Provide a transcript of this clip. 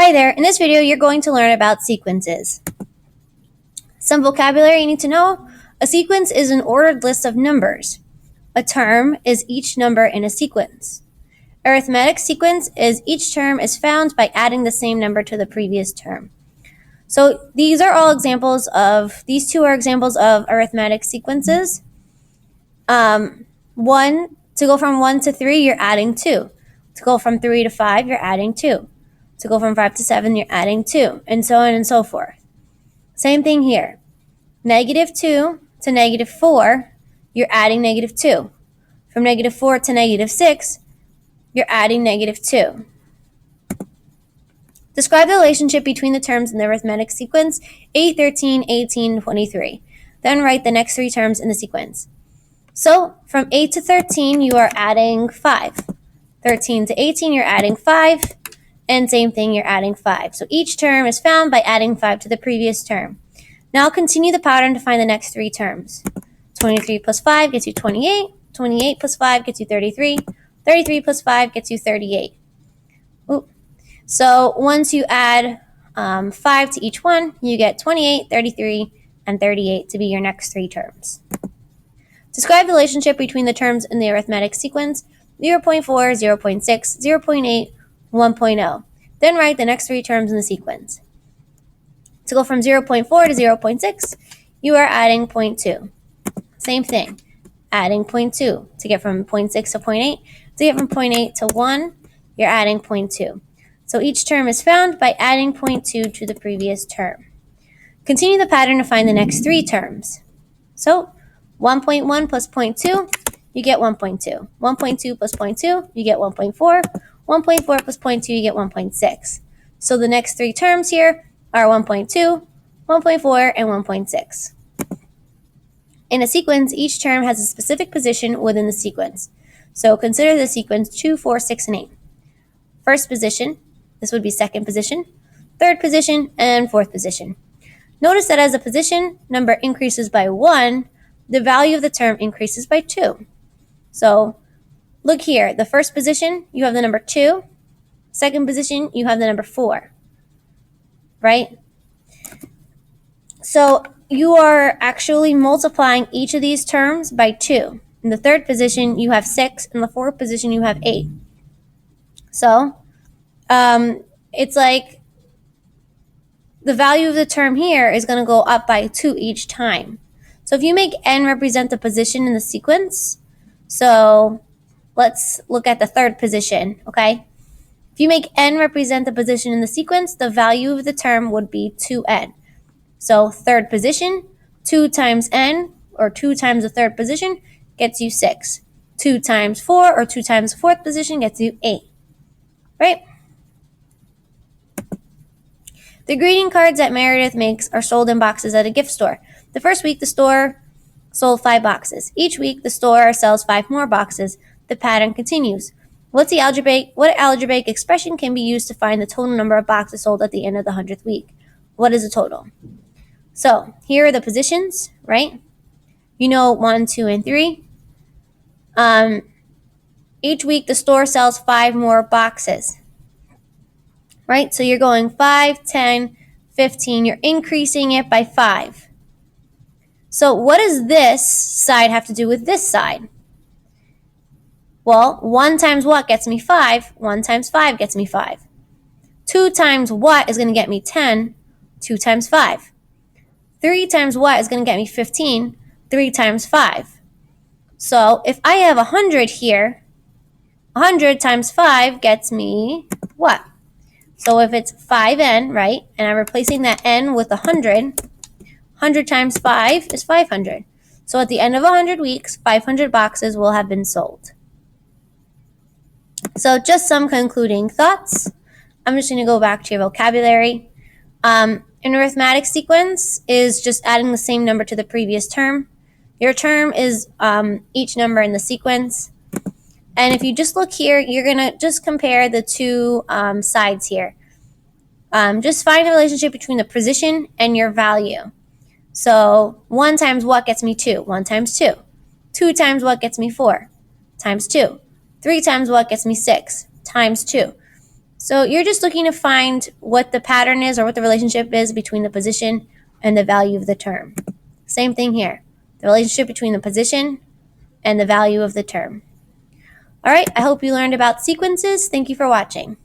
Hi there, in this video you're going to learn about sequences. Some vocabulary you need to know. A sequence is an ordered list of numbers. A term is each number in a sequence. Arithmetic sequence is each term is found by adding the same number to the previous term. So these two are examples of arithmetic sequences. To go from 1 to 3, you're adding 2. To go from 3 to 5, you're adding 2. To go from 5 to 7, you're adding 2, and so on and so forth. Same thing here. -2 to -4, you're adding -2. From -4 to -6, you're adding -2. Describe the relationship between the terms in the arithmetic sequence 8, 13, 18, 23. Then write the next 3 terms in the sequence. So from 8 to 13, you are adding 5. 13 to 18, you're adding 5. And same thing, you're adding 5. So each term is found by adding 5 to the previous term. Now continue the pattern to find the next 3 terms. 23 plus 5 gets you 28. 28 plus 5 gets you 33. 33 plus 5 gets you 38. So once you add 5 to each one, you get 28, 33, and 38 to be your next 3 terms. Describe the relationship between the terms in the arithmetic sequence 0.4, 0.6, 0.8, 1.0. Then write the next 3 terms in the sequence. To go from 0.4 to 0.6, you are adding 0.2. Same thing, adding 0.2. To get from 0.6 to 0.8, to get from 0.8 to 1, you're adding 0.2. So each term is found by adding 0.2 to the previous term. Continue the pattern to find the next 3 terms. So 1.1 plus 0.2, you get 1.2. 1.2 plus 0.2, you get 1.4. 1.4 plus 0.2, you get 1.6. So the next 3 terms here are 1.2, 1.4, and 1.6. In a sequence, each term has a specific position within the sequence. So consider the sequence 2, 4, 6, and 8. First position, this would be second position, third position, and fourth position. Notice that as the position number increases by 1, the value of the term increases by 2. So look here, the first position, you have the number 2. Second position, you have the number 4, right? So you are actually multiplying each of these terms by 2. In the third position, you have 6. In the fourth position, you have 8. So it's like the value of the term here is going to go up by 2 each time. So if you make n represent the position in the sequence, so let's look at the third position, okay? If you make n represent the position in the sequence, the value of the term would be 2n. So third position, 2 times n, or 2 times the third position, gets you 6. 2 times 4, or 2 times the fourth position, gets you 8, right? The greeting cards that Meredith makes are sold in boxes at a gift store. The first week, the store sold 5 boxes. Each week, the store sells 5 more boxes. The pattern continues. What algebraic expression can be used to find the total number of boxes sold at the end of the 100th week? What is the total? So here are the positions, right? You know 1, 2, and 3. Each week, the store sells 5 more boxes, right? So you're going 5, 10, 15. You're increasing it by 5. So what does this side have to do with this side? Well, 1 times what gets me 5? 1 times 5 gets me 5. 2 times what is going to get me 10? 2 times 5. 3 times what is going to get me 15? 3 times 5. So if I have 100 here, 100 times 5 gets me what? So if it's 5n, right, and I'm replacing that n with 100, 100 times 5 is 500. So at the end of 100 weeks, 500 boxes will have been sold. So just some concluding thoughts. I'm just going to go back to your vocabulary. An arithmetic sequence is just adding the same number to the previous term. Your term is each number in the sequence. And if you just look here, you're going to just compare the 2 sides here. Just find the relationship between the position and your value. So 1 times what gets me 2? 1 times 2. 2 times what gets me 4? Times 2. 3 times what gets me 6? Times 2. So you're just looking to find what the pattern is or what the relationship is between the position and the value of the term. Same thing here. The relationship between the position and the value of the term. All right, I hope you learned about sequences. Thank you for watching.